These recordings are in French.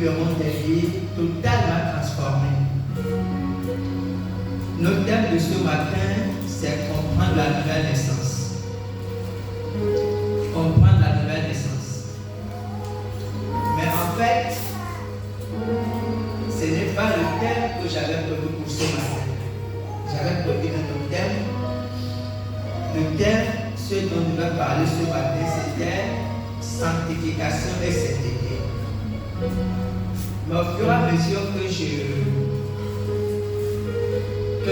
verrons des vies totalement transformées. Notre thème de ce matin, c'est comprendre la nouvelle naissance. Comprendre la nouvelle naissance. Mais en fait, ce n'est pas le thème que j'avais prévu pour ce matin. J'avais prévu un autre thème. Le thème, ce dont nous allons parler ce matin, c'était sanctification et sainteté. Mais au fur et à mesure que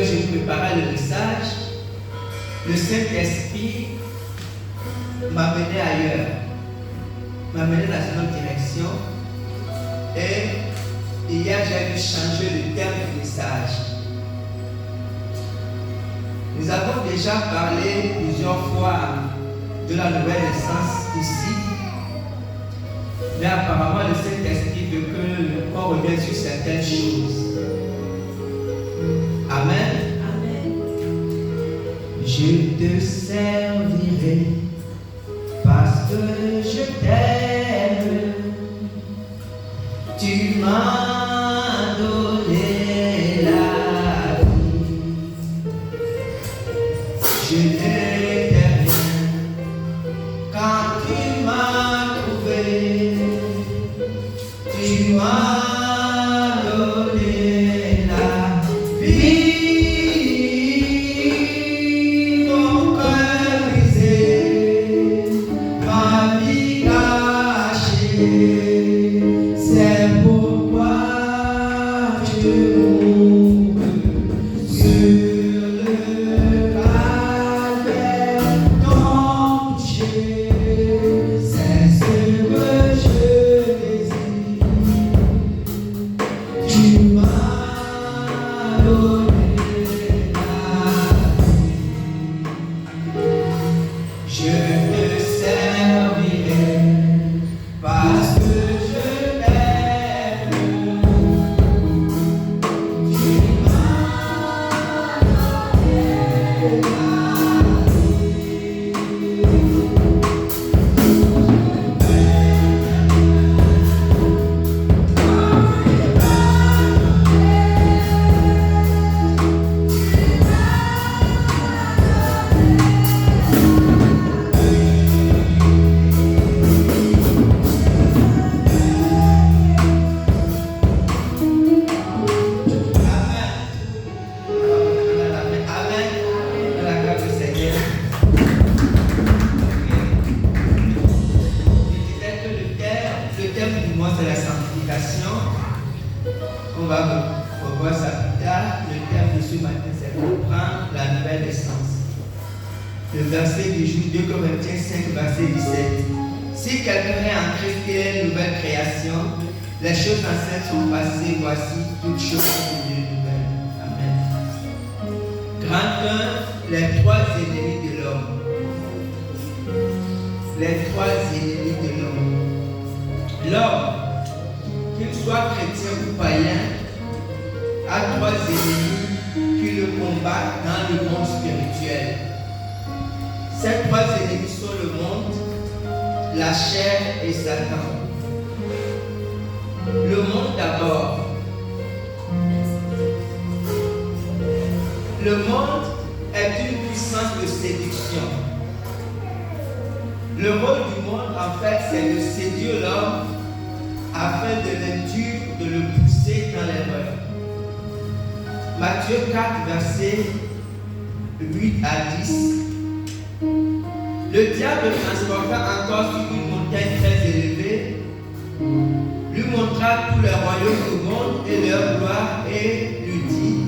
je préparais le message, le Saint-Esprit m'a mené ailleurs, m'a mené dans une autre direction. Et hier, j'ai dû changer le thème du message. Nous avons déjà parlé plusieurs fois de la nouvelle naissance ici, mais apparemment le Saint-Esprit veut qu'on revienne sur certaines choses. Amen. Amen. Je te servirai parce que je t'aime. Tu m'as donné la vie. Je n'étais rien quand tu m'as trouvé. Tu m'as donné la vie. Mon cœur brisé, ma vie cachée. C'est pourquoi je mourrai sur le calvaire ton péché. C'est ce que je désire. Tu m'as donné la vie. Je te servirai parce que je t'aime. Tu m'as donné la vie. C'est la sanctification. On va revoir ça plus tard. Le thème de ce matin, c'est comprendre la nouvelle naissance. Le verset du jour 2 Corinthiens 5, verset 17. Si quelqu'un est en Christ, il est une nouvelle création. Les choses anciennes sont passées, voici toutes choses sont devenues nouvelles. Amen. Grand 1, les trois ennemis de l'homme. Les trois ennemis de l'homme. L'homme, qu'il soit chrétien ou païen, a trois ennemis qui le combattent dans le monde spirituel. Ces trois ennemis sont le monde, la chair et Satan. Le monde d'abord. Le monde est une puissance de séduction. Le rôle du monde, en fait, c'est de séduire l'homme afin de l'induire, de le pousser dans l'erreur. Matthieu 4, versets 8 à 10. Le diable transporta encore sur une montagne très élevée, lui montra tous les royaumes du monde et leur gloire et lui dit: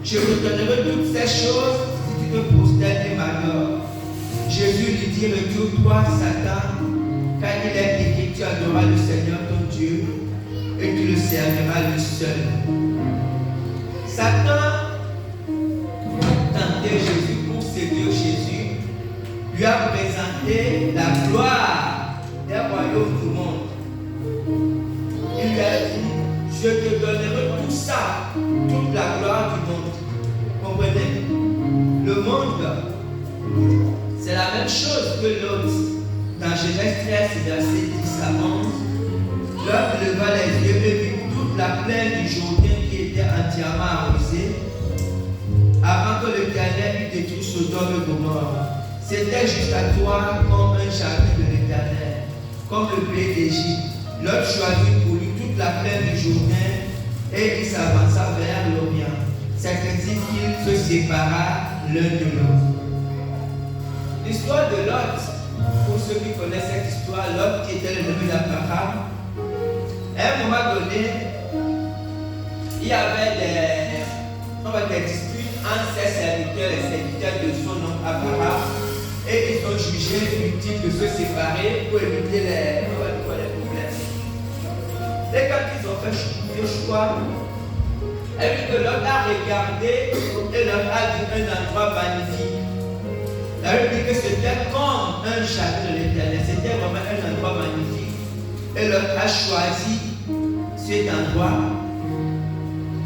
je te donnerai toutes ces choses si tu te prosternes et m'adores. Jésus lui dit: retire-toi, Satan, car il est écrit: tu adoreras le Seigneur ton Dieu et tu le serviras lui seul. Satan tentait Jésus pour séduire Jésus, lui a présenté la gloire des royaumes du monde. Il lui a dit: je te donnerai tout ça, toute la gloire du monde. Comprenez? Le monde, c'est la même chose que l'autre. Dans Genèse 13, verset 10 à 11, l'homme leva les yeux et vit la plaine du Jourdain qui était entièrement arrosée, avant que l'Éternel eût détruit Sodome et Gomorrhe. C'était jusqu'à toi comme un jardin de l'Éternel, comme le blé d'Égypte. Lot choisit pour lui toute la plaine du Jourdain et il s'avança vers l'Orient. C'est ainsi qu'il se sépara l'un de l'autre. L'histoire de Lot, pour ceux qui connaissent cette histoire, Lot qui était le neveu d'Abraham, à un moment donné, il y avait des disputes entre ses serviteurs et les serviteurs de son oncle Abraham, et ils ont jugé utile de se séparer pour éviter les problèmes. Et quand ils ont fait le choix, et puis que Lot a regardé et Lot a vu un endroit magnifique. La Bible dit que c'était comme un jardin de l'Éternel, c'était vraiment un endroit magnifique. Et Lot a choisi cet endroit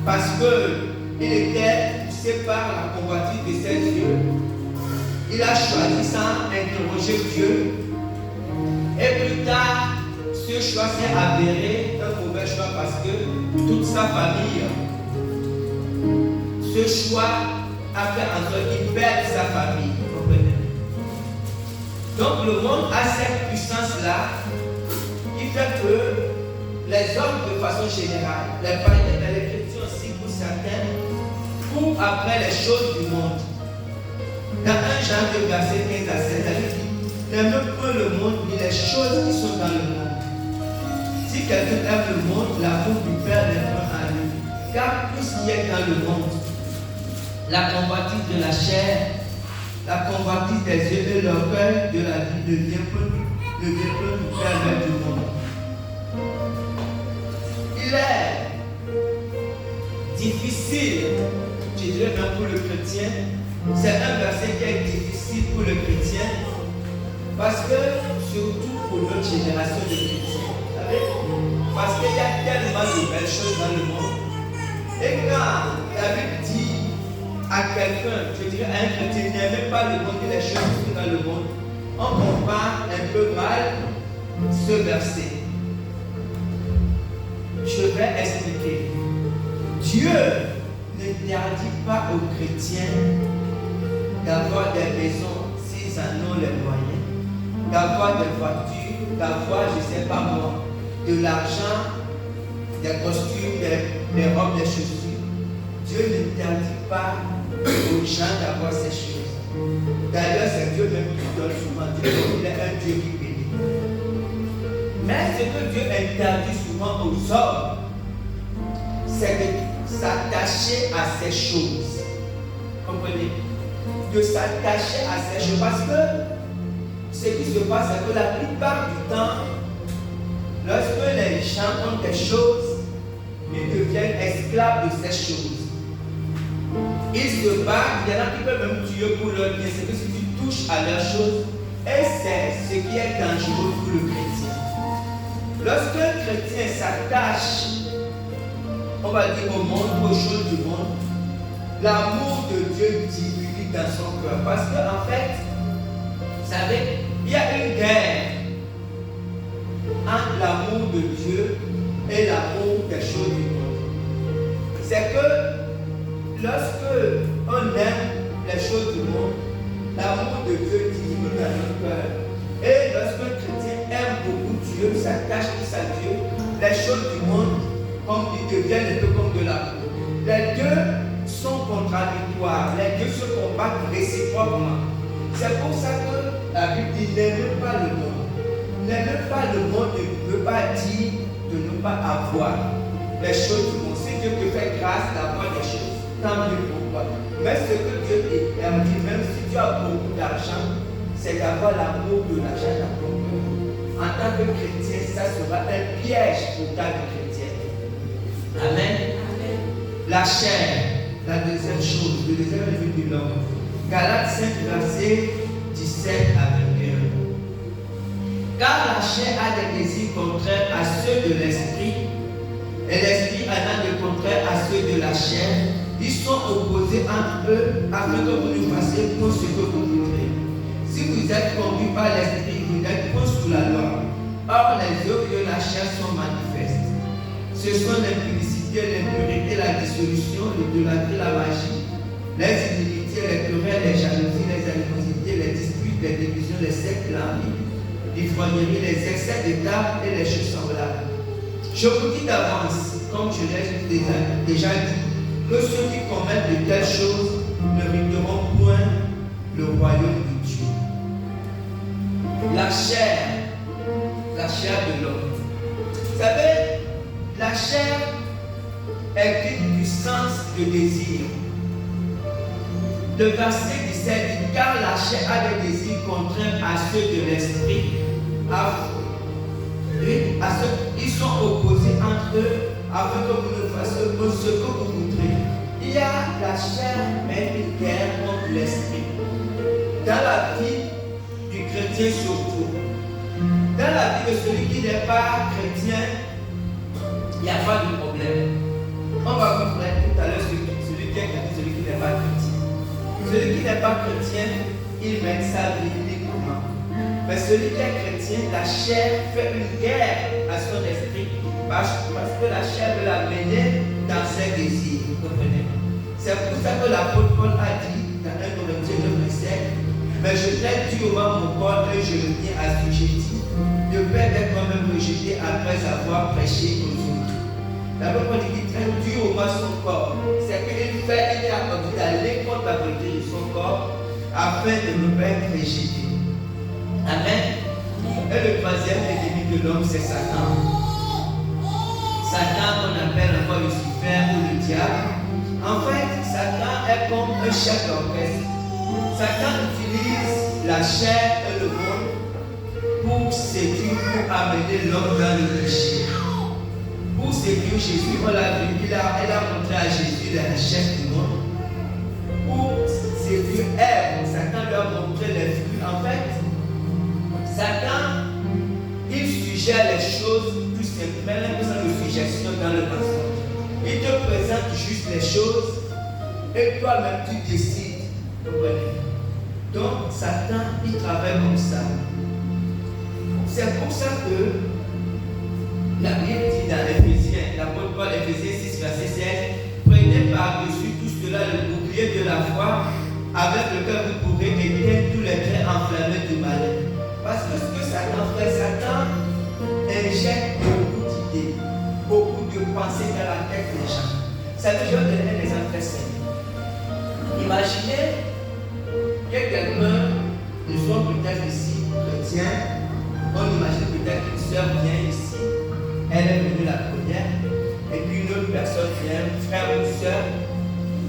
parce qu'il était poussé par la convoitise de ses yeux. Il a choisi sans interroger Dieu. Et plus tard, ce choix s'est avéré un mauvais choix parce que toute sa famille, ce choix a fait en sorte qu'il perde sa famille. Donc le monde a cette puissance-là qui fait que les hommes de façon générale, les païens et les chrétiens aussi pour certains, courent après les choses du monde. Dans 1 Jean 2, verset 15 à 16, elle dit, n'aime pas le monde ni les choses qui sont dans le monde. Si quelqu'un aime le monde, l'amour du Père n'est pas en lui. Car tout ce qui est dans le monde, la convoitise de la chair, la convoitise des yeux et l'orgueil de la vie ne vient pas nous permettre du monde. Il est difficile, je dirais même pour le chrétien, c'est un verset qui est difficile pour le chrétien, parce que, surtout pour notre génération de chrétiens, vous savez, parce qu'il y a tellement de belles choses dans le monde, et quand la Bible dit à quelqu'un, je dirais à un chrétien qui n'aime pas le monde et les choses qui sont dans le monde, on comprend un peu mal ce verset. Je vais expliquer. Dieu n'interdit pas aux chrétiens d'avoir des maisons s'ils en ont les moyens, d'avoir des voitures, d'avoir, je ne sais pas moi, de l'argent, des costumes, des robes, des chaussures. Dieu n'interdit pas aux gens d'avoir ces choses. D'ailleurs, c'est Dieu même qui donne souvent. Dieu il est un Dieu qui bénit. Mais ce que Dieu interdit souvent aux hommes, c'est de s'attacher à ces choses. Comprenez? De s'attacher à ces choses. Parce que ce qui se passe, c'est que la plupart du temps, lorsque les gens ont des choses, ils deviennent esclaves de ces choses. Ils se battent, il y en a qui peuvent même tuer pour leur bien. C'est que si tu touches à leurs choses, et c'est ce qui est dangereux pour le chrétien. Lorsqu'un chrétien s'attache, on va dire au monde, aux choses du monde, l'amour de Dieu diminue dans son cœur. Parce qu'en fait, vous savez, il y a une guerre entre l'amour de Dieu et l'amour des choses du monde. C'est que lorsque on aime les choses du monde, l'amour de Dieu diminue dans notre cœur. Et lorsque le chrétien aime beaucoup Dieu, s'attache plus à Dieu, les choses du monde, comme ils deviennent un peu comme de la peau. Les deux sont contradictoires, les deux se combattent réciproquement. C'est pour ça que la Bible dit n'aime pas le monde. N'aime pas le monde ne veut pas dire de ne pas avoir les choses du monde. Si Dieu te fait grâce d'avoir des choses, tant mieux pour toi. Mais ce que Dieu dit, même si tu as beaucoup d'argent, c'est d'avoir l'amour de l'argent dans ton cœur. En tant que chrétien, ça sera un piège pour ta vie chrétienne. Amen. Amen. La chair, la deuxième chose, le deuxième livre de l'homme. Galates 5, verset 17 à 21. Car la chair a des désirs contraires à ceux de l'esprit, et l'esprit en a des contraires à ceux de la chair. Ils sont opposés entre eux afin que vous ne fassiez pour ce que vous voudrez. Si vous êtes conduits par l'esprit, vous n'êtes pas sous la loi. Or, les œuvres de la chair sont manifestes. Ce Ce sont l'impudicité, l'impurité, la dissolution, l'idolâtrie, la magie, les inimités, les querelles, les jalousies, les animosités, les disputes, les divisions, les sectes, l'envie, l'ivrognerie, les excès de table et les choses semblables. Je vous dis d'avance, comme je l'ai déjà dit, que ceux qui commettent de telles choses n'hériteront point le royaume de Dieu. La chair de l'homme. Vous savez, la chair est une puissance de désir. Le verset 17 dit, car la chair a des désirs contraires à ceux de l'esprit, ils sont opposés entre eux afin que vous ne fassiez que ce que vous voudrez. Il y a la chair, mais une guerre contre l'esprit. Dans la vie du chrétien surtout, dans la vie de celui qui n'est pas chrétien, il n'y a pas de problème. On va vous faire tout à l'heure celui qui est chrétien, celui qui n'est pas chrétien. Celui qui n'est pas chrétien, il mène sa vie librement. Mais celui qui est chrétien, la chair fait une guerre à son esprit parce que la chair veut la mener dans ses désirs. Vous comprenez? C'est pour ça que l'apôtre Paul a dit dans 1 Corinthiens 9:7, mais je traite durement mon corps et je le tiens assujetti, de peur d'être moi-même rejeté après avoir prêché aux autres. D'abord, quand il dit traite durement son corps, c'est qu'il a envie d'aller contre la volonté de son corps afin de ne pas être rejeté. Amen. Et le troisième ennemi de l'homme, c'est Satan. Satan, qu'on appelle encore Lucifer ou le diable. En fait, Satan est comme un chef d'orchestre. Satan utilise la chair et le monde pour séduire, pour amener l'homme dans le péché. Pour séduire Jésus, on l'a vu, elle a montré à Jésus la richesse du monde. Pour séduire Ève, Satan lui a montré les fruits. En fait, Satan, il suggère les choses tout simplement sans de suggestion dans le mensonge. Il te présente juste les choses et toi-même tu décides. Donc Satan, il travaille comme ça. C'est pour ça que la Bible dit dans Éphésiens, l'apôtre Paul, Éphésiens 6, verset 16, prenez par-dessus tout cela le bouclier de la foi, avec lequel vous pourrez éteindre tous les traits enflammés du malin. Parce que ce que Satan fait, Satan injecte beaucoup d'idées, beaucoup de pensées dans la tête des gens. Ça veut dire donner un exemple très simple. Imaginez que quelqu'un, nous sommes peut-être ici chrétiens, on imagine peut-être qu'une soeur vient ici, elle est venue la première, et puis une autre personne vient, frère ou soeur,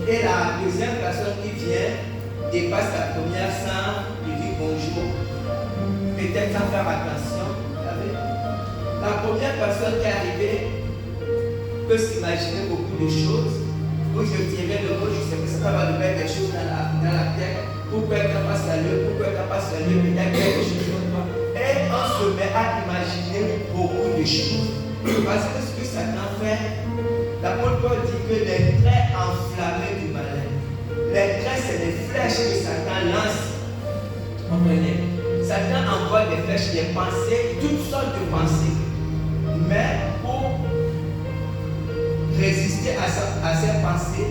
et la deuxième personne qui vient dépasse la première sans lui dire bonjour. Peut-être sans faire attention, vous savez. La première personne qui est arrivée peut s'imaginer beaucoup de choses. Où je dirais le mot, je sais que ça va nous mettre des choses dans la tête. Pourquoi elle n'a pas salué, pourquoi elle n'a pas salué, peut-être quelque chose comme ça. Et on se met à imaginer beaucoup de choses. Parce que ce que Satan fait, l'apôtre Paul dit que les traits enflammés du malin, les traits, c'est des flèches que Satan lance. Comprenez? Satan envoie des flèches, des pensées, toutes sortes de pensées. Mais pour résister à ces pensées,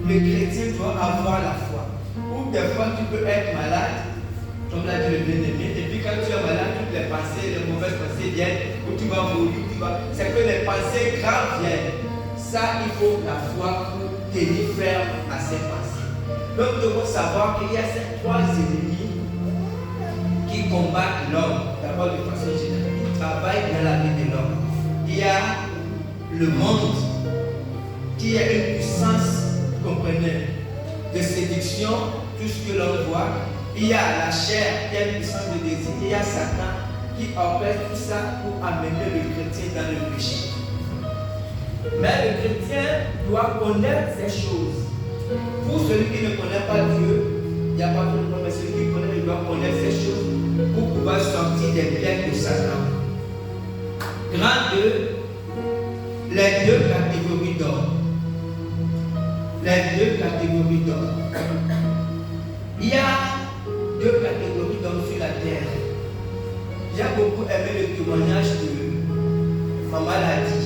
le chrétien doit avoir la foi. Ou des fois tu peux être malade, comme l'a dit le bien-aimé, et puis quand tu es malade, toutes les pensées, les mauvaises pensées viennent, ou tu vas mourir, c'est que les pensées graves viennent. Ça, il faut la foi pour tenir ferme à ces pensées. Donc nous devons savoir qu'il y a ces trois ennemis qui combattent l'homme. D'abord, de façon générale, ils travaillent dans la vie de l'homme. Il y a le monde qui a une puissance, vous comprenez, de séduction, tout ce que l'on voit. Il y a la chair qui a une puissance de désir. Il y a Satan qui opère tout ça pour amener le chrétien dans le péché. Mais le chrétien doit connaître ces choses. Pour celui qui ne connaît pas Dieu, il n'y a pas de problème, mais celui qui connaît, il doit connaître ces choses pour pouvoir sortir des biens de Satan. Grand 2, les deux catégories d'hommes. Les deux catégories d'hommes. Il y a deux catégories d'hommes sur la terre. J'ai beaucoup aimé le témoignage de Maman Ladi.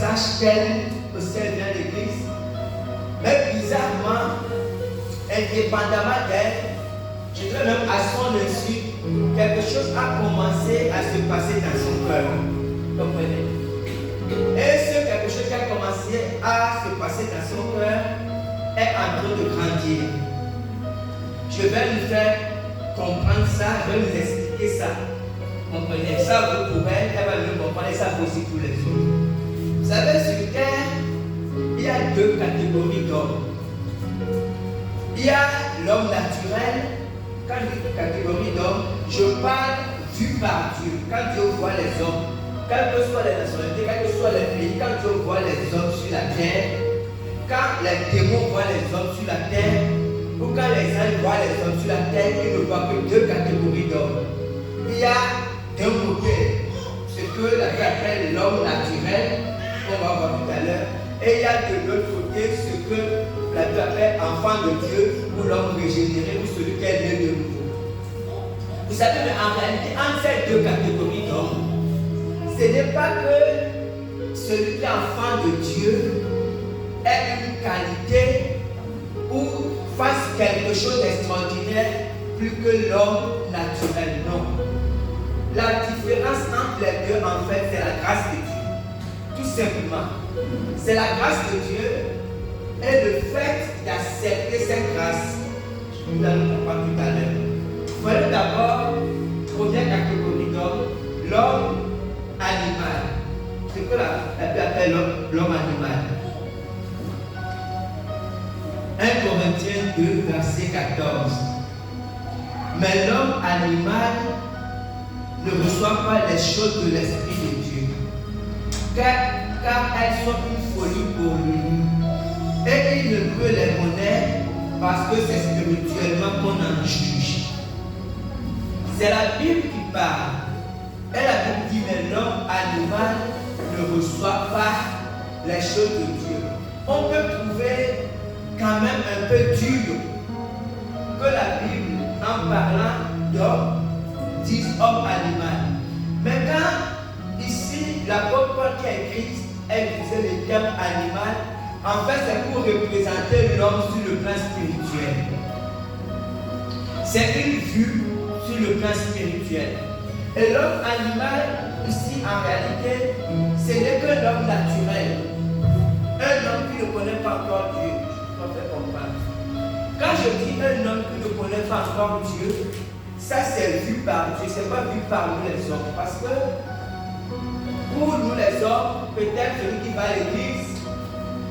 sache qu'elle aussi elle vient d'église. Mais bizarrement, indépendamment d'elle, je dirais même à son insu, quelque chose a commencé à se passer dans son cœur. Comprenez? Et ce quelque chose qui a commencé à se passer dans son cœur est en train de grandir. Je vais lui faire comprendre ça, je vais lui expliquer ça. Comprenez? Ça vaut pour elle, elle va le comprendre et ça vaut aussi pour les autres. Vous savez, sur terre, il y a deux catégories d'hommes. Il y a l'homme naturel. Quand je dis catégorie d'hommes, je parle vu par Dieu. Quand Dieu voit les hommes, quelles que soient les nationalités, quels que soient les pays, quand Dieu voit les hommes sur la terre, quand les démons voient les hommes sur la terre, ou quand les anges voient les hommes sur la terre, ils ne voient que deux catégories d'hommes. Il y a d'un côté ce que la Bible appelle l'homme naturel, qu'on va voir tout à l'heure, et il y a de l'autre côté ce que la Bible appelle enfant de Dieu, ou l'homme régénéré, ou celui qui est né de nouveau. Vous savez, mais en réalité, entre ces deux catégories d'hommes, ce n'est pas que celui qui est enfant de Dieu ait une qualité ou fasse quelque chose d'extraordinaire plus que l'homme naturel. Non. La différence entre les deux, en fait, c'est la grâce de Dieu. Tout simplement. C'est la grâce de Dieu et le fait d'accepter cette grâce. Nous allons comprendre tout à l'heure. Voyons d'abord, première catégorie d'homme, l'homme animal. C'est que la Bible appelle l'homme animal. 1 Corinthiens 2, verset 14. Mais l'homme animal ne reçoit pas les choses de l'Esprit de Dieu, car elles sont une folie pour lui. Et il ne peut les connaître parce que c'est spirituellement qu'on en juge. C'est la Bible qui parle. Et la Bible dit, mais l'homme animal ne reçoit pas les choses de Dieu. On peut trouver quand même un peu dur que la Bible, en parlant d'homme, dise homme animal. Mais quand ici, l'apôtre Paul qui a écrit, elle disait le terme animal, en fait c'est pour représenter l'homme sur le plan spirituel. C'est une vue sur le plan spirituel. Et l'homme animal, ici en réalité, ce n'est que l'homme naturel. Un homme qui ne connaît pas encore Dieu. Je me fais comprendre. Quand je dis un homme qui ne connaît pas encore Dieu, ça c'est vu par Dieu, ce n'est pas vu par nous les hommes. Parce que pour nous les hommes, peut-être celui qui va à l'église,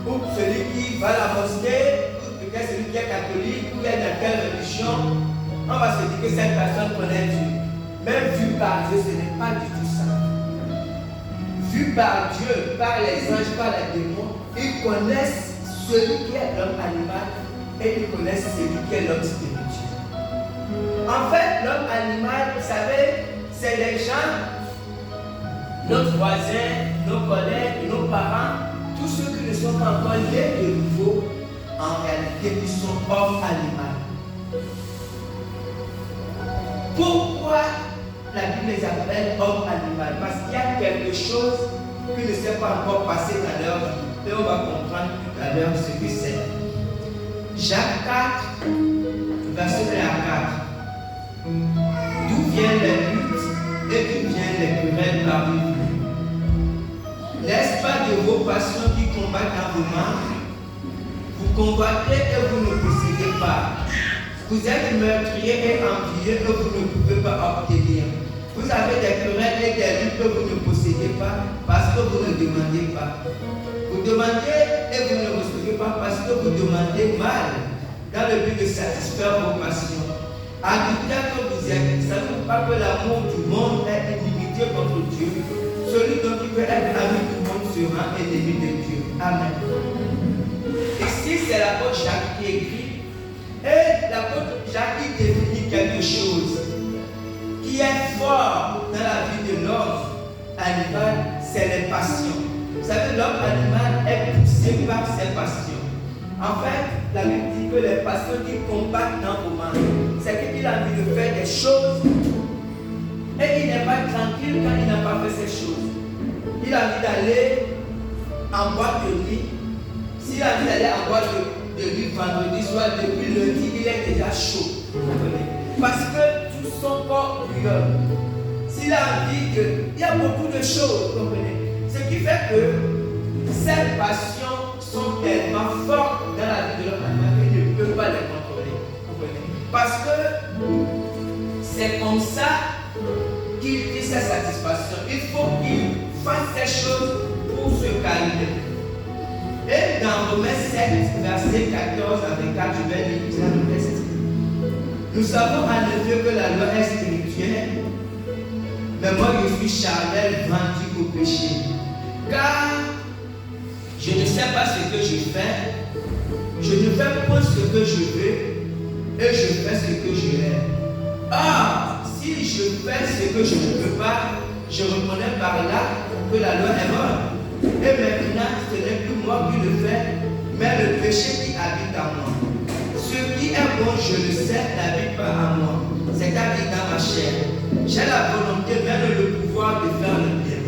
ou celui qui va à la mosquée, ou peut-être celui qui est catholique, ou qui est dans quelle religion, on va se dire que cette personne connaît Dieu. Même vu par Dieu, ce n'est pas du tout ça. Vu par Dieu, par les anges, par les démons, ils connaissent celui qui est l'homme animal et ils connaissent celui qui est l'homme spirituel. En fait, l'homme animal, vous savez, c'est les gens, notre voisin, nos collègues, nos parents, tous ceux qui ne sont pas encore nés de nouveau, en réalité, ils sont hommes animal. Pourquoi la Bible les appelle hommes animal? Parce qu'il y a quelque chose qui ne s'est pas encore passé dans leur vie. Et on va comprendre tout à l'heure ce que c'est. Jacques 4, verset 1 à 4. D'où viennent les luttes et d'où viennent les querelles parmi vous? N'est-ce pas de vos passions qui combattent dans vos membres? Vous combattez et vous ne possédez pas. Vous êtes meurtriers et envieux que vous ne pouvez pas obtenir. Vous avez des querelles et des luttes que vous ne possédez pas parce que vous ne demandez pas. Vous demandez et vous ne recevez pas parce que vous demandez mal dans le but de satisfaire vos passions. Adultère que vous êtes, ne savez pas que l'amour du monde est inimitié contre Dieu. Celui dont il veut être ami du monde sera ennemi de Dieu. Amen. Ici, c'est l'apôtre Jacques qui écrit. Et l'apôtre Jacques définit quelque chose qui est fort dans la vie de l'homme animal, c'est les passions. Vous savez, l'homme animal est poussé par ses passions. En fait, la Bible dit que les passions qui combattent dans vos mains, c'est qu'il a envie de faire des choses et il n'est pas tranquille quand il n'a pas fait ces choses. Il a envie d'aller en boîte de nuit, s'il a envie d'aller en boîte de nuit vendredi soir, depuis lundi, il est déjà chaud. Parce que tout son corps bouillonne. S'il a envie il y a beaucoup de choses, vous comprenez. Ce qui fait que ces passions sont tellement fortes dans la vie de l'homme qu'il ne peut pas les contrôler. Parce que c'est comme ça qu'il fait sa satisfaction. Il faut qu'il fasse ces choses pour se calmer. Et dans Romains 7, verset 14 à 24, je vais lire ça le texte. Nous savons en effet que la loi est spirituelle, mais moi je suis charnel, vendu au péché. Car je ne sais pas ce que je fais, je ne fais pas ce que je veux, et je fais ce que je hais. Or, si je fais ce que je ne veux pas, je reconnais par là que la loi est bonne. Et maintenant, ce n'est plus moi qui le fais, mais le péché qui habite en moi. Ce qui est bon, je le sais, n'habite pas en moi. C'est-à-dire dans ma chair. J'ai la volonté, même le pouvoir de faire le bien.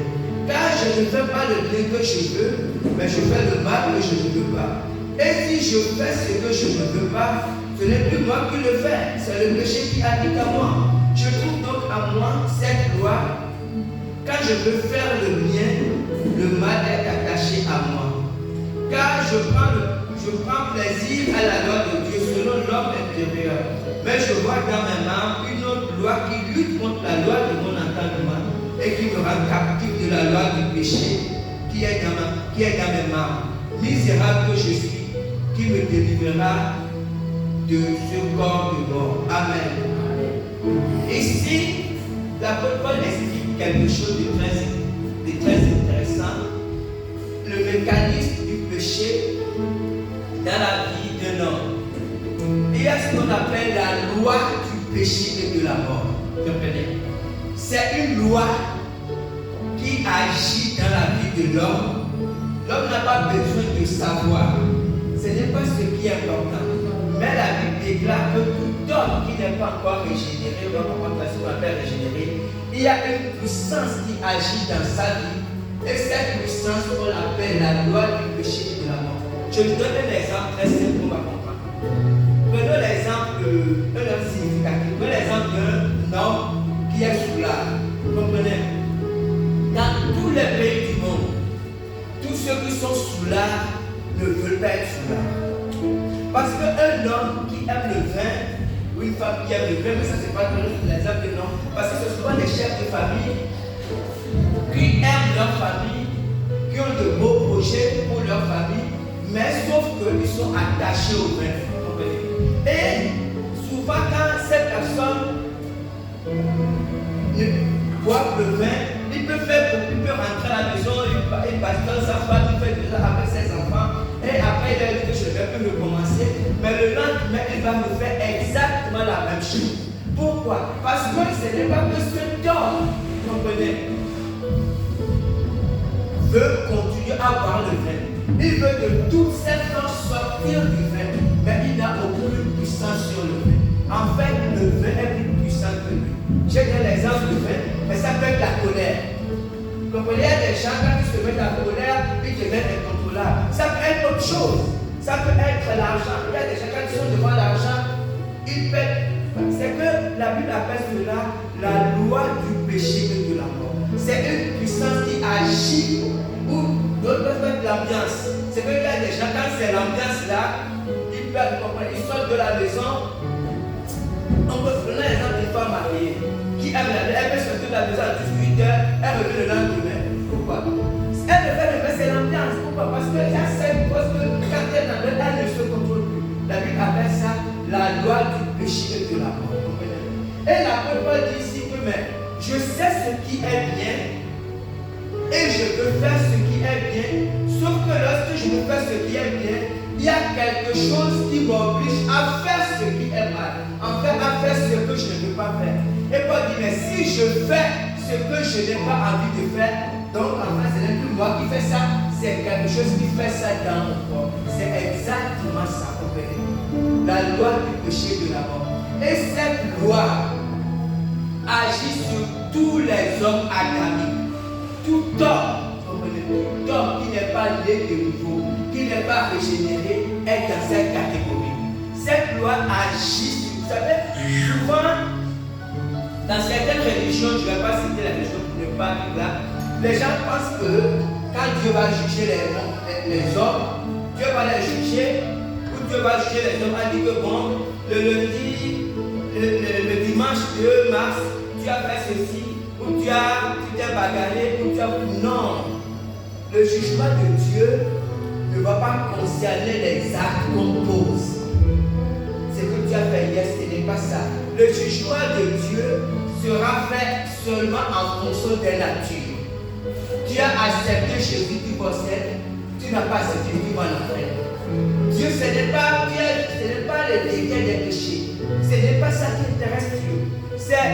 Car je ne fais pas le bien que je veux, mais je fais le mal que je ne veux pas. Et si je fais ce que je ne veux pas, ce n'est plus moi qui le fais, c'est le péché qui habite en moi. Je trouve donc en moi cette loi. Quand je veux faire le bien, le mal est attaché à moi. Car je prends plaisir à la loi de Dieu selon l'homme intérieur. Mais je vois dans mes membres une autre loi qui lutte contre la loi de mon entendement et qui me rend captif de la loi du péché qui est dans mes membres. Misérable que je suis, qui me délivrera de ce corps de mort. Amen. Ici, l'apôtre Paul explique quelque chose de très intéressant. Le mécanisme du péché dans la vie d'un homme. Il y a ce qu'on appelle la loi du péché et de la mort. C'est une loi qui agit dans la vie de l'homme. L'homme n'a pas besoin de savoir. Ce n'est pas ce qui est important. Mais la Bible déclare que tout homme qui n'est pas encore régénéré, on va comprendre ce qu'on appelle régénéré, il y a une puissance qui agit dans sa vie. Et cette puissance, on l'appelle la loi du péché et de la mort. Je vous donne un exemple très simple pour comprendre. Prenons l'exemple d'un homme significatif. Prenons l'exemple d'un homme qui est sous l'art. Vous comprenez? Dans tous les pays du monde, tous ceux qui sont sous l'art ne veulent pas être sous l'art. Parce qu'un homme qui aime le vin, ou une femme qui aime le vin, mais ça c'est pas l'exemple de l'homme, parce que ce sont souvent des chefs de famille qui aiment leur famille, qui ont de beaux projets pour leur famille, mais sauf qu'ils sont attachés au vin. Et souvent quand cette personne boit le vin, il peut rentrer à la maison, il passe dans sa femme, il fait déjà avec ses enfants, et après il a dit que je vais plus recommencer, mais le lendemain il va me faire exactement la même chose. Pourquoi? Parce que ce n'est pas que cet homme, vous comprenez, veut continuer à boire le vin. Il veut de toute cette force sortir du vin, mais il n'a aucune puissance sur le vin. En fait, le vin est plus puissant que lui. J'ai donné l'exemple du vin, mais ça peut être la colère. Vous comprenez, il y a des gens, quand ils se mettent en colère, ils deviennent incontrôlables. Ça peut être autre chose. Ça peut être l'argent. Il y a des gens, quand ils sont devant l'argent, ils pètent. C'est que la Bible appelle cela la loi du péché et de la mort. C'est une puissance qui agit ou d'autres peuvent être l'ambiance. C'est qu'il y a des gens, quand c'est l'ambiance là, ils peuvent comprendre. Ils sortent de la maison. On peut prendre l'exemple d'une femme mariée qui aime la vie. Elle peut sortir de la maison à 18h, elle revient le lendemain. Pourquoi? Elle le fait, mais c'est l'ambiance. Pourquoi? Parce qu'il y a cette cause que quand elle est dans le elle ne se contrôle plus. La Bible appelle ça la loi du péché et de la mort. Et l'apôtre Paul dit ici que mais je sais ce qui est bien et je veux faire ce qui est bien, sauf que lorsque je veux faire ce qui est bien, il y a quelque chose qui m'oblige à faire ce qui est mal, en fait à faire ce que je ne veux pas faire. Et Paul dit mais si je fais ce que je n'ai pas envie de faire, donc en fait ce n'est plus moi qui fais ça, c'est quelque chose qui fait ça dans mon corps. C'est exactement ça, comprenez? La loi du péché et de la mort. Et cette loi agit sur tous les hommes adamiques. Tout homme, comprenez? tout homme qui n'est pas né de nouveau, qui n'est pas régénéré, est dans cette catégorie. Cette loi agit sur, vous savez, souvent, dans certaines religions, je ne vais pas citer la religion pour ne pas dire là, les gens pensent que quand Dieu va juger les hommes, Dieu va les juger, ou Dieu va juger les hommes, a dit que bon, le dimanche 2 mars, tu as fait ceci, ou tu t'es bagarré, ou tu as... Non, le jugement de Dieu ne va pas concerner les actes qu'on pose. Ce que tu as fait hier, ce n'est pas ça. Le jugement de Dieu sera fait seulement en fonction des natures. Tu as accepté Jésus, tu possèdes, tu n'as pas accepté, tu vas en enfer. Dieu, ce n'est pas le détail des péchés. Ce n'est pas ça qui intéresse Dieu. C'est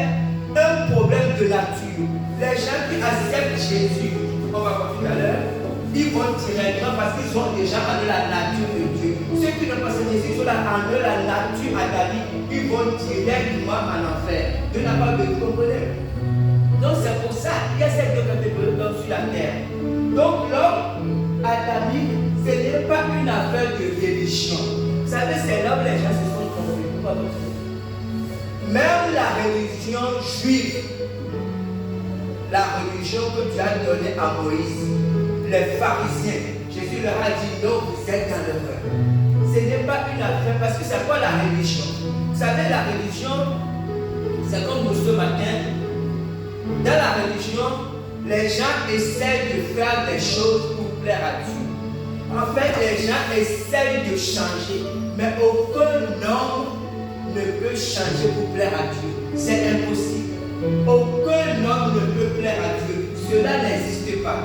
un problème de nature. Les gens qui acceptent Jésus, on va voir tout à l'heure, ils vont directement parce qu'ils sont déjà en la nature de Dieu. Ceux qui n'ont pas accepté Jésus sont là en la nature adamique, ils vont directement en enfer. Dieu n'a pas besoin de comprendre. Donc c'est pour ça qu'il y a ces deux catégories d'hommes sur la terre. Donc l'homme adamique, ce n'est pas une affaire de religion. Vous savez, c'est là où les gens se sont trompés. Même la religion juive, la religion que Dieu a donnée à Moïse, les pharisiens, Jésus leur a dit non, vous êtes dans l'erreur. Ce n'est pas une affaire, parce que c'est quoi la religion? Vous savez, la religion, c'est comme nous ce matin. Dans la religion, les gens essaient de faire des choses pour plaire à Dieu. En fait, les gens essayent de changer, mais aucun homme ne peut changer pour plaire à Dieu. C'est impossible. Aucun homme ne peut plaire à Dieu. Cela n'existe pas.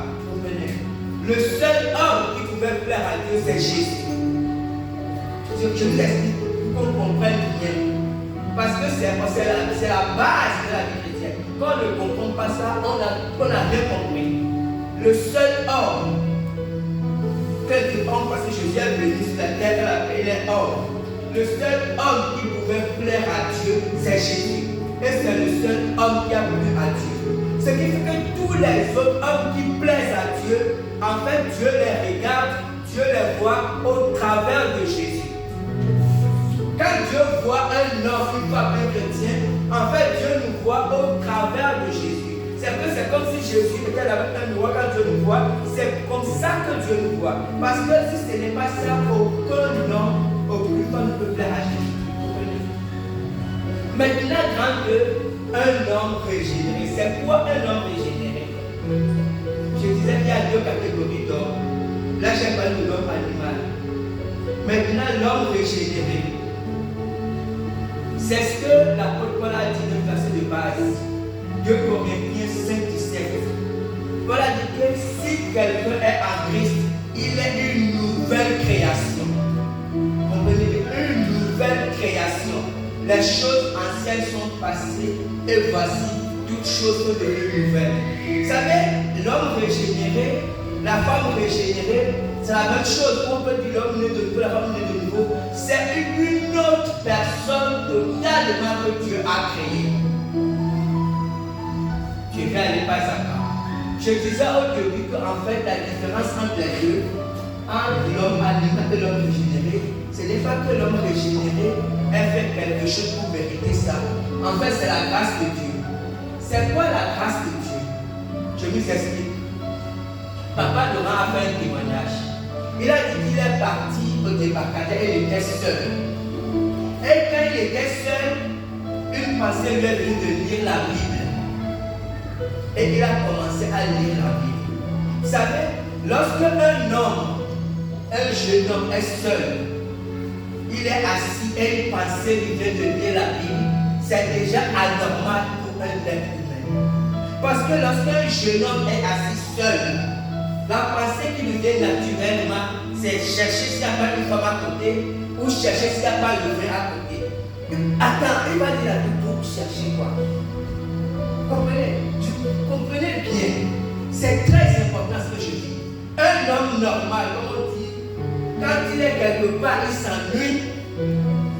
Le seul homme qui pouvait plaire à Dieu, c'est Jésus. Je vous explique pour qu'on comprenne bien. Parce que c'est la base de la vie chrétienne. Quand on ne comprend pas ça, on n'a rien compris. Le seul homme, quelque homme, parce que Jésus est venu sur la terre, il est homme. Le seul homme qui pouvait plaire à Dieu, c'est Jésus. Et c'est le seul homme qui a plu à Dieu. Ce qui fait que tous les autres hommes qui plaisent à Dieu, en fait, Dieu les regarde, Dieu les voit au travers de Jésus. Quand Dieu voit un homme, une femme, un chrétien, en fait, Dieu nous voit au travers de Jésus. C'est comme si Jésus était avec un miroir quand Dieu nous voit. C'est comme ça que Dieu nous voit. Parce que si ce n'est pas ça, aucun homme, aucune femme ne peut plaire à Jésus. Maintenant, quand un homme régénéré, c'est quoi un homme régénéré? Je disais qu'il y a deux catégories d'hommes. Là, j'ai parlé de l'homme animal. Maintenant, l'homme régénéré, c'est ce que l'apôtre Paul a dit dans le verset de base. 2 Corinthiens 5:17. Paul a dit que si quelqu'un est en Christ, il est une nouvelle création. Comprenez? Une nouvelle création. Les choses anciennes sont passées et voici, toutes choses sont devenues nouvelles. Vous savez, l'homme régénéré, la femme régénérée, c'est la même chose. On peut dire l'homme né de nouveau, la femme née de nouveau. C'est une autre personne totalement que Dieu a créée. Je vais aller pas à pas. Je disais au début qu'en fait, la différence entre les deux, entre l'homme animal et l'homme régénéré, ce n'est pas que l'homme régénéré ait fait quelque chose pour mériter ça. En fait, c'est la grâce de Dieu. C'est quoi la grâce de Dieu? Je vous explique. Papa Laurent a fait un témoignage. Il a dit qu'il est parti au débarcadère et il était seul. Et quand il était seul, une pensée lui est venue de lire la Bible. Et il a commencé à lire la Bible. Vous savez, lorsque un homme, un jeune homme est seul, il est assis et une pensée lui vient de lire la Bible, c'est déjà anormal pour un être humain. Parce que lorsqu'un jeune homme est assis seul, la pensée qui lui vient naturellement, c'est chercher s'il n'y a pas une femme à côté ou chercher s'il n'y a pas le vin à côté. Attends, il va dire la Bible pour chercher quoi? Comprenez bien, c'est très important ce que je dis. Un homme normal, comme on dit, quand il est quelque part, il s'ennuie,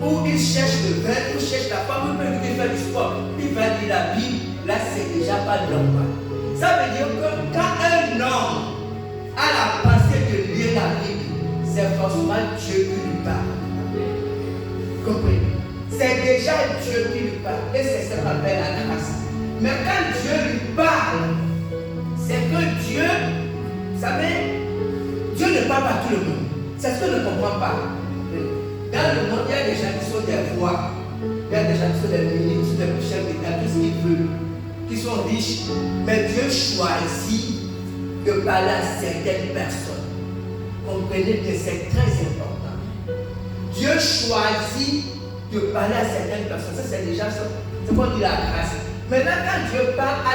ou il cherche le vin, ou cherche la femme, ou peut faire du sport, il va lire la Bible, là c'est déjà pas normal. Ça veut dire que quand un homme a la pensée de lire la Bible, c'est forcément Dieu qui lui parle. Comprenez? C'est déjà Dieu qui lui parle. Et c'est ce qu'on appelle la grâce. Mais quand Dieu lui parle, c'est que Dieu, vous savez, Dieu ne parle pas à tout le monde. C'est ce que je ne comprends pas. Dans le monde, il y a des gens qui sont des rois, il y a des gens qui sont des ministres, des chefs d'État, tout ce qu'ils veulent, qui sont riches. Mais Dieu choisit de parler à certaines personnes. Comprenez que c'est très important. Dieu choisit de parler à certaines personnes. Ça, c'est déjà ça. C'est qu'on dit la grâce. Maintenant, quand Dieu parle à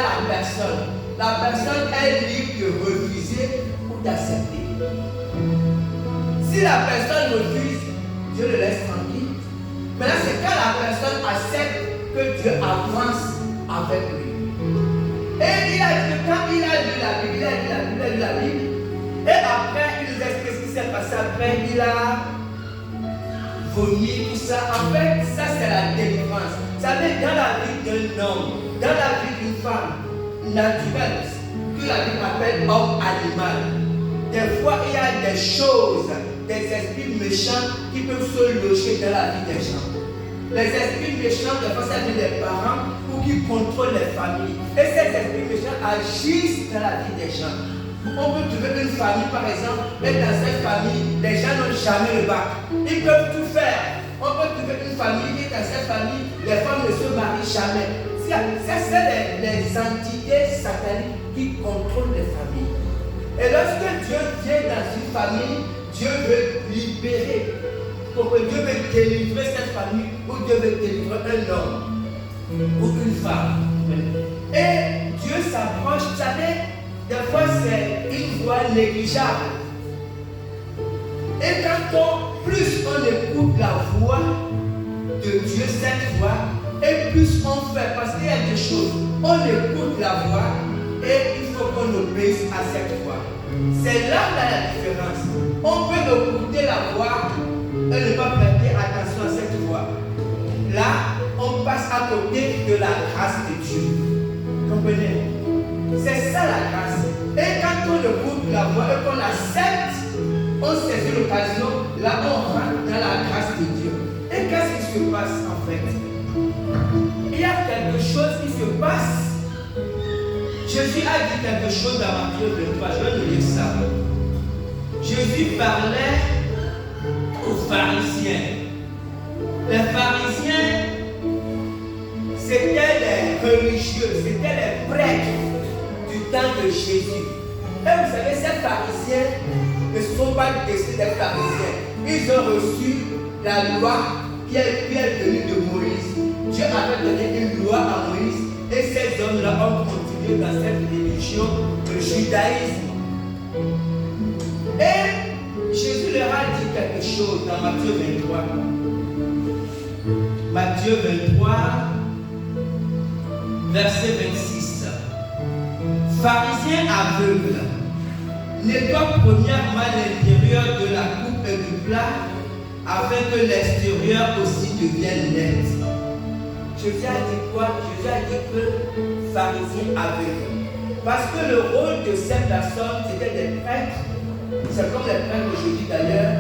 la personne est libre de refuser ou d'accepter. Si la personne refuse, Dieu le laisse tranquille. Maintenant, c'est quand la personne accepte que Dieu avance avec lui. Et il a dit que quand il a lu la Bible, il a lu la Bible, et après, il nous explique ce qui s'est passé après, il a vomi, tout ça. En fait, ça c'est la délivrance. Vous savez, dans la vie d'un homme, dans la vie d'une femme naturelle, que la Bible appelle homme animal, des fois il y a des choses, des esprits méchants qui peuvent se loger dans la vie des gens. Les esprits méchants, des fois, ça vient des parents ou qui contrôlent les familles. Et ces esprits méchants agissent dans la vie des gens. On peut trouver une famille, par exemple, et dans cette famille, les gens n'ont jamais le bac. Ils peuvent tout faire. On peut trouver une famille, et dans cette famille, les femmes ne se marient jamais. C'est les entités sataniques qui contrôlent les familles. Et lorsque Dieu vient dans une famille, Dieu veut libérer. Dieu veut délivrer cette famille, ou Dieu veut délivrer un homme ou une femme. Et Dieu s'approche, vous savez, des fois c'est une voie négligeable. Et quand plus on écoute la voix de Dieu, cette voix, et plus on fait, parce qu'il y a des choses, on écoute la voix et il faut qu'on obéisse à cette voix. C'est là la différence. On peut écouter la voix et ne pas prêter attention à cette voix. Là, on passe à côté de la grâce de Dieu. Comprenez? C'est ça la grâce. Et quand on écoute la voix et qu'on accepte, on saisit l'occasion, là on rentre dans la grâce de Dieu. Et qu'est-ce qui se passe en fait? Il y a quelque chose qui se passe. Jésus a dit quelque chose dans Matthieu 23, je vais vous lire ça. Jésus parlait aux pharisiens. Les pharisiens, c'était les religieux, c'était les prêtres du temps de Jésus. Et vous savez, ces pharisiens ne sont pas des pharisiens. Ils ont reçu la loi qui est venue de Moïse. Dieu avait donné une loi à Moïse et ces hommes-là ont continué dans cette religion, le judaïsme. Et Jésus leur a dit quelque chose dans Matthieu 23. Matthieu 23, verset 26. Pharisiens aveugles, nettoie premièrement l'intérieur de la coupe et du plat, afin que l'extérieur aussi devienne net. Jésus a dit quoi? Jésus a dit que pharisiens aveugles. Parce que le rôle de ces personnes, c'était des prêtres. C'est comme les prêtres aujourd'hui d'ailleurs.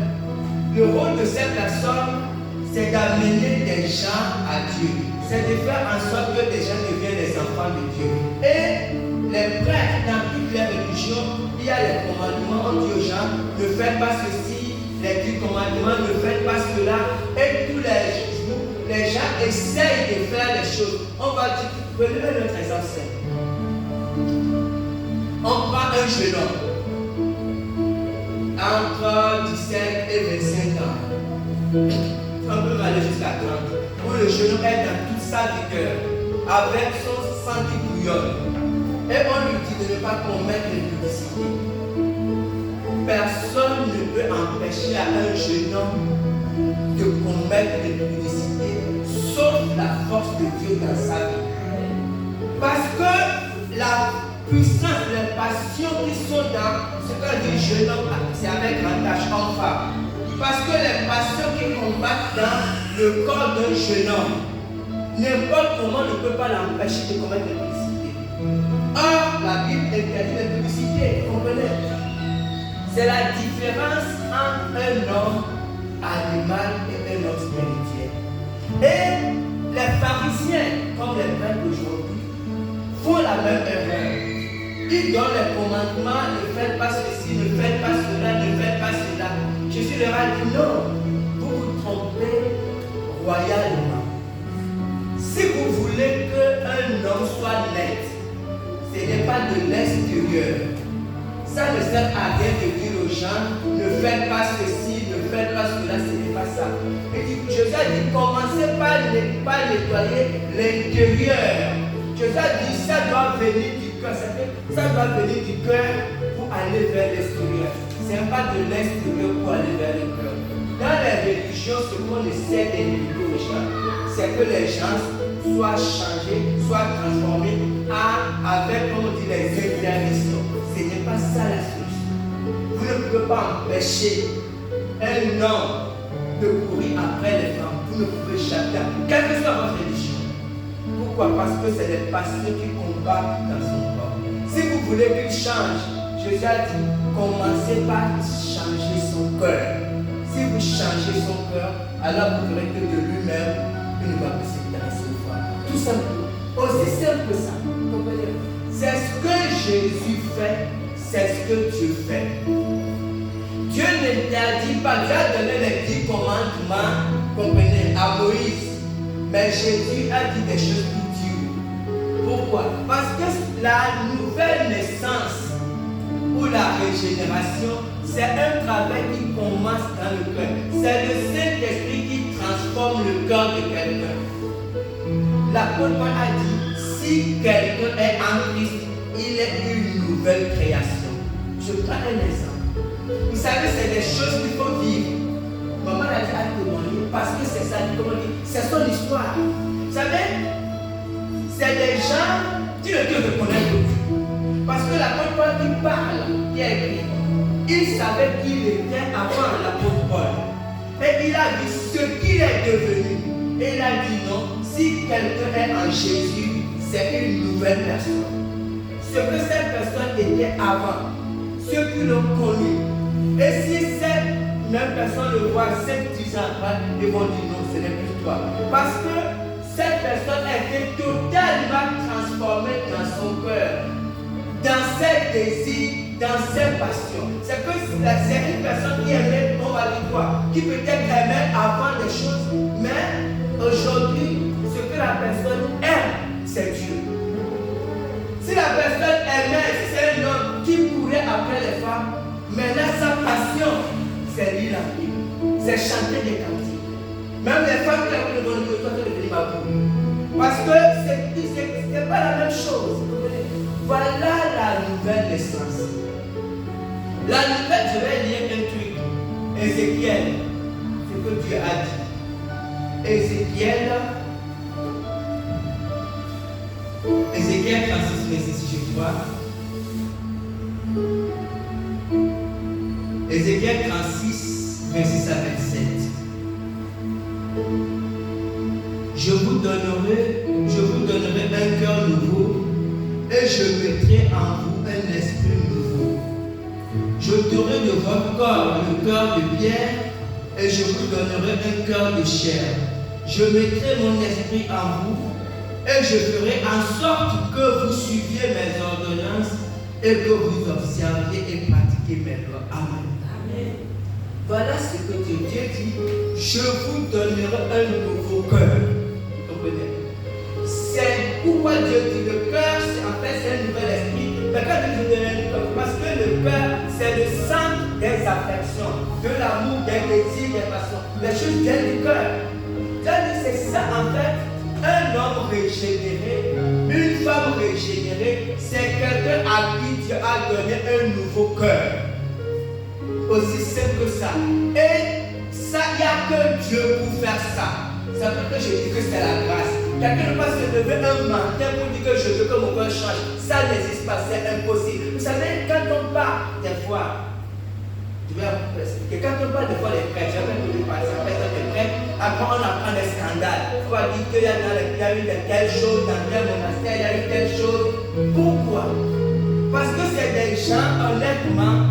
Le rôle de ces personnes, c'est d'amener des gens à Dieu. C'est de faire en sorte que les gens deviennent les enfants de Dieu. Et les prêtres, dans toutes les religions, il y a les commandements. On dit aux gens, ne faites pas ceci, les 10 commandements, ne faites pas cela. Et tous les jours, les gens essayent de faire les choses. On va dire, prenez un autre exemple simple. On prend un jeune homme entre 17 et 25 ans. On peut aller jusqu'à 30. Où le jeune homme est dans toute sa vigueur, avec son sang qui bouillonne. Et on lui dit de ne pas commettre l'impudicité. Personne ne peut empêcher à un jeune homme de commettre l'impudicité, sauf la force de Dieu dans sa vie. Parce que la puissance, les passions qui sont dans ce qu'on dit jeune homme, c'est avec un tâche homme-femme. Parce que les passions qui combattent dans le corps d'un jeune homme, n'importe comment ne peut pas l'empêcher de commettre l'impudicité. Or, la Bible interdit l'impudicité, vous comprenez? C'est la différence entre un homme animal et un homme spirituel. Et les pharisiens, comme les prêtres d'aujourd'hui, font la même erreur. Ils donnent les commandements, ne faites pas ceci, ne faites pas cela, ne faites pas cela. Jésus leur a dit non, vous vous trompez royalement. Si vous voulez qu'un homme soit net, ce n'est pas de l'extérieur. Ça ne sert à rien de dire aux gens, ne faites pas ceci, ne faites pas cela, ce n'est pas ça. Et Jésus a dit, commencez par nettoyer l'intérieur. Jésus a dit, ça doit venir du cœur. Ça doit venir du cœur pour aller vers l'extérieur. Ce n'est pas de l'extérieur pour aller vers le cœur. Dans les religions, ce qu'on essaie d'indiquer aux gens, c'est que les gens soient changés, soient transformés avec, comme on dit, les incarnations. Ce n'est pas ça la solution. Vous ne pouvez pas empêcher un homme de courir après les femmes. Vous ne pouvez jamais, quelle que soit votre religion. Pourquoi? Parce que c'est les pasteurs qui combattent dans son corps. Si vous voulez qu'il change, Jésus a dit, commencez par changer son cœur. Si vous changez son cœur, alors vous verrez que de lui-même, il ne va plus s'intéresser aux femmes. Tout simplement. Aussi simple que ça. C'est ce que Jésus fait, c'est ce que Dieu fait. Dieu n'interdit pas, Dieu a donné les 10 commandements, comprenez, à Moïse. Mais Jésus a dit des choses plus dures. Pourquoi? Parce que la nouvelle naissance ou la régénération, c'est un travail qui commence dans le cœur. C'est le Saint-Esprit qui transforme le cœur de quelqu'un. L'apôtre Paul a dit, si quelqu'un est en Christ, il est une nouvelle création. Je prends un exemple. Vous savez, c'est des choses qu'il faut vivre. Maman a dit à témoigner parce que c'est ça, c'est son histoire. Vous savez, c'est des gens qui ne peuvent connaître. Parce que l'apôtre Paul qui parle, qui a écrit, il savait qu'il était avant l'apôtre Paul. Et il a dit ce qu'il est devenu. Et il a dit non, si quelqu'un est en Jésus, c'est une nouvelle personne. Ce que cette personne était avant, ceux qui l'ont connu. Et si cette même personne le voit 5-10 ans après, ils vont dire non, ce n'est plus toi. Parce que cette personne a été totalement transformée dans son cœur, dans ses désirs, dans ses passions. C'est que c'est une personne qui aimait, on va dire quoi, qui peut-être aimait avant des choses, mais aujourd'hui, ce que la personne aime, c'est Dieu. Si la personne aimait, si c'est un homme qui courait après les femmes, maintenant sa passion, c'est lire la Bible, c'est chanter des cantiques. Même les femmes qui ont le bon Dieu, toi tu deviens ma boue. Parce que c'est pas la même chose. Voilà la nouvelle naissance. La nouvelle, je vais lire un truc. Ézéchiel, ce que Dieu a dit. Ézéchiel 36, verset 6, je crois. Ézéchiel 36, verset 27. Je vous donnerai un cœur nouveau et je mettrai en vous un esprit nouveau. J'ôterai de votre corps le cœur de pierre et je vous donnerai un cœur de chair. Je mettrai mon esprit en vous et je ferai en sorte que vous suiviez mes ordonnances et que vous observiez et pratiquiez mes lois. Amen. Amen. Voilà ce que Dieu dit. Je vous donnerai un nouveau cœur. Comprenez? C'est pourquoi Dieu dit le cœur, en fait, c'est un nouvel esprit. Mais quand Dieu dit un nouveau cœur, parce que le cœur, c'est le centre des affections, de l'amour, des désirs, des passions. Les choses viennent du cœur. Dieu dit c'est ça en fait. Un homme régénéré, une femme régénérée, c'est quelqu'un à qui Dieu a donné un nouveau cœur. Aussi simple que ça. Et ça, il n'y a que Dieu pour faire ça. C'est pour que je dis que c'est la grâce. Quelqu'un ne peut pas se lever un matin pour dire que je veux que mon cœur change. Ça n'existe pas, c'est impossible. Vous savez, quand on part, des fois, je vais vous expliquer. Quand on parle des fois des prêtres, j'avais entendu parler des prêtres, après on apprend des scandales. On va dire qu'il y a eu telle chose dans tel monastère, il y a eu telle chose. Pourquoi? Parce que c'est des gens, honnêtement,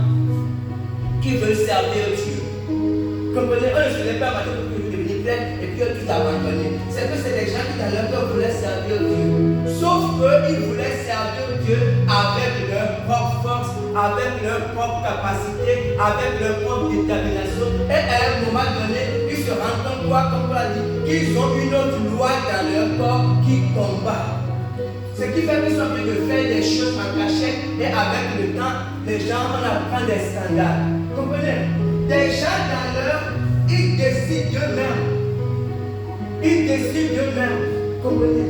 qui veulent servir Dieu. Comprenez, on ne se lève pas matin pour devenir plein et puis tout abandonner. C'est que c'est des gens qui dans leur cœur voulaient servir Dieu. Sauf qu'ils voulaient servir Dieu avec leur propre force, avec leur propre capacité, avec leur propre détermination. Et à un moment donné, ils se rendent compte, comme on l'a dit, qu'ils ont une autre loi dans leur corps qui combat. Ce qui fait qu'ils sont obligés de faire des choses en cachette et avec le temps, les gens vont apprendre des scandales. Comprenez? Des gens dans leur, ils décident d'eux-mêmes. Ils décident d'eux-mêmes. Comprenez?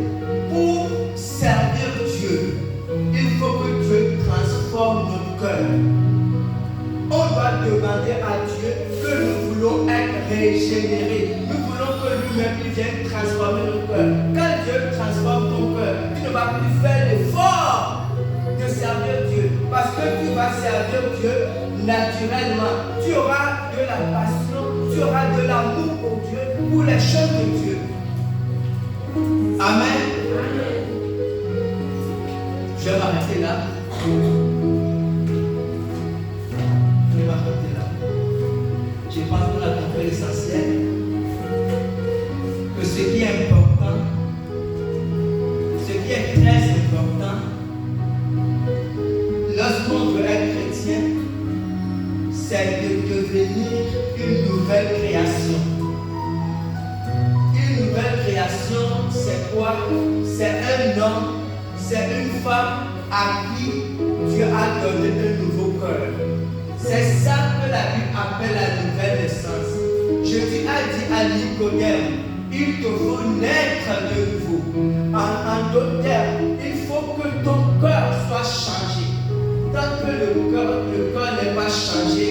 Pour servir Dieu, il faut que Dieu transforme notre cœur. On doit demander à Dieu que nous voulons être régénérés. Nous voulons que lui-même vienne transformer notre cœur. Quand Dieu transforme ton cœur, tu ne vas plus faire l'effort de servir Dieu. Parce que tu vas servir Dieu naturellement. Tu auras de la passion, tu auras de l'amour pour Dieu, pour les choses de Dieu. Amen. Je vais m'arrêter là. Je pense qu'on a compris l'essentiel. Que ce qui est important, ce qui est très important, lorsqu'on veut être chrétien, c'est de devenir une nouvelle création. Une nouvelle création, c'est quoi? C'est un homme, c'est une femme à qui Dieu a donné un nouveau cœur. C'est ça que la Bible appelle la nouvelle naissance. Jésus a dit à Nicodème, il te faut naître de nouveau. En d'autres termes, il faut que ton cœur soit changé. Tant que le cœur n'est pas changé,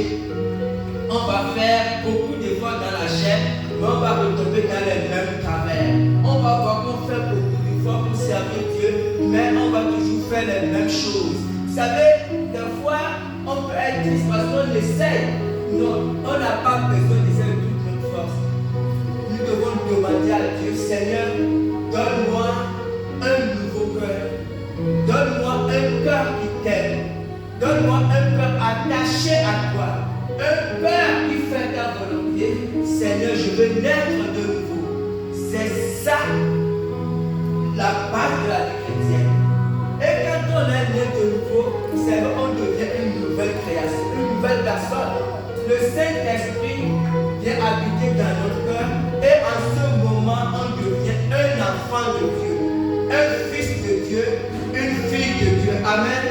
on va faire beaucoup d'efforts dans la chair, mais on va retomber dans les mêmes travers. On va voir qu'on fait beaucoup d'efforts pour servir Dieu, mais on va toujours faire les mêmes choses. Vous savez, des fois, on peut être triste parce qu'on essaye. Non, on n'a pas besoin d'essayer de toute notre force. Nous devons demander à Dieu, Seigneur, donne-moi un nouveau cœur. Donne-moi un cœur qui t'aime. Donne-moi un cœur attaché à toi. Un cœur qui fait ta volonté. Seigneur, je veux naître de nouveau. C'est ça la base de la vie chrétienne. Et quand on est né de nouveau, c'est qu'on devient une nouvelle création, une nouvelle personne. Le Saint-Esprit vient habiter dans notre cœur et en ce moment, on devient un enfant de Dieu, un fils de Dieu, une fille de Dieu. Amen.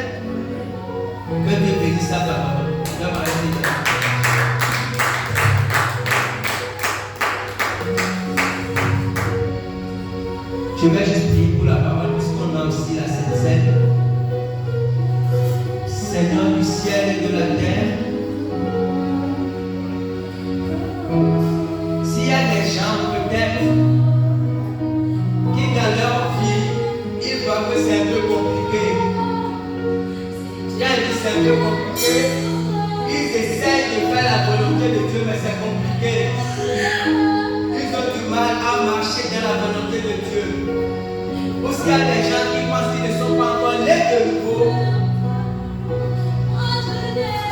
Que Dieu bénisse sa parole. Je vais juste prier pour la parole puisqu'on a aussi la Sainte Seine. Seigneur du ciel et de la terre, s'il y a des gens peut-être qui dans leur vie, ils voient que c'est un peu compliqué. Quand ils disent c'est un peu compliqué, ils essayent de faire la volonté de Dieu, mais c'est compliqué. Ils ont du mal à marcher dans la volonté de Dieu. Ou s'il y a des gens qui pensent qu'ils ne sont pas encore nés de nouveau,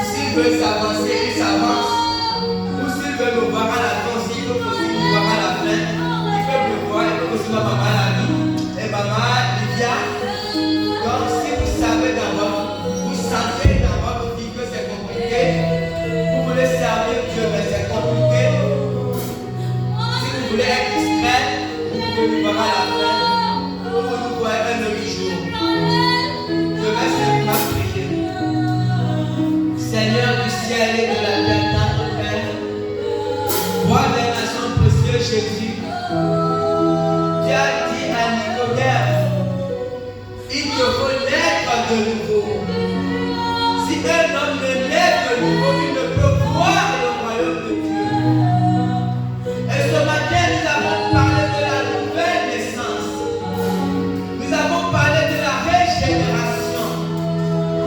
s'ils veulent s'avancer, ils s'avancent. Ou s'ils veulent me voir à la fin, s'ils veulent aussi me voir à la fin, ils peuvent me voir, ils peuvent aussi voir maman la vie et maman Lydia. Donc si vous savez vous sentez dans votre vie que c'est compliqué, vous voulez servir Dieu, mais c'est compliqué. Si vous voulez être discret, vous pouvez nous voir à la fin. Vous nous voyez un autre jour. Je vais simplement prier. Seigneur du ciel et de la terre, notre Père, roi des nations précieux Jésus, tu as dit à Nicodème, il te faut naître de nouveau. Si un homme ne naît de nouveau, il ne peut voir le royaume de Dieu. Et ce matin, nous avons parlé de la nouvelle naissance. Nous avons parlé de la régénération.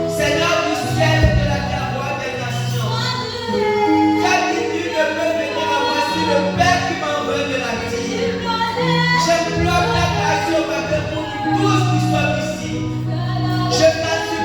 Seigneur du ciel et de la terre, roi des nations, tu as dit tu ne peux venir à moi si le Père qui m'envoie de la dire. J'implore ta grâce au Père pour nous tous qui sommes ici. Je t'assure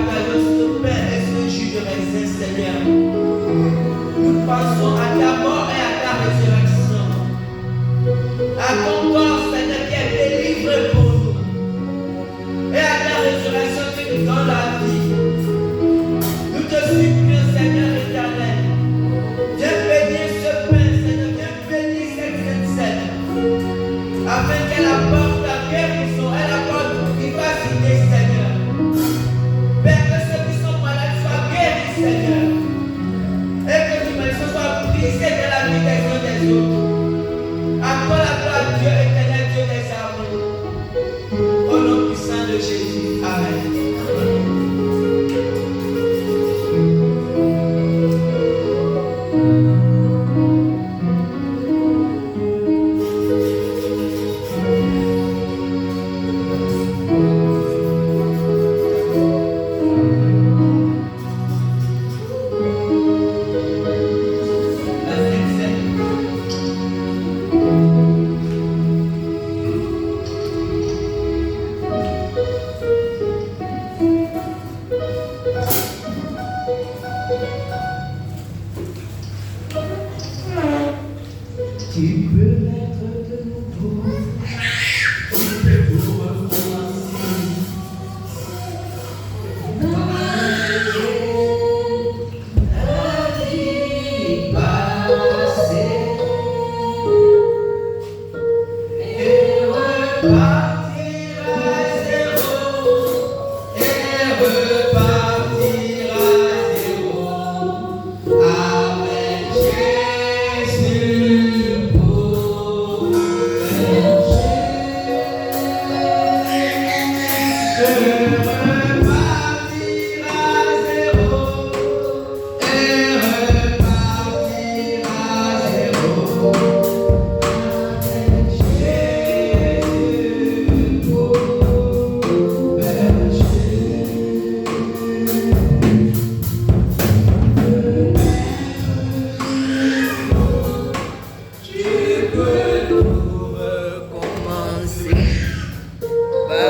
partageons ce pain et ce jus de raisin, Seigneur, nous pensons à ta mort et à ta résurrection, à ton corps, Seigneur, qui est délivré pour nous, et à ta résurrection qui nous donne la vie. Nous te supplions, Seigneur éternel, viens bénir ce pain, Seigneur, viens bénir cette scène, afin qu'elle apporte la guérison, elle apporte vivacité, Seigneur. Père, que ceux qui sont malades soient guéris, Seigneur, et que tes malédictions soient brisées de la vie des uns des autres. À toi la gloire, Dieu éternel, Dieu des armées. Au nom puissant de Jésus. Amen. Tu peux naître de nouveau, tu peux tout recommencer. La vie passée et repartir à zéro, et repartir à zéro avec Jésus. Je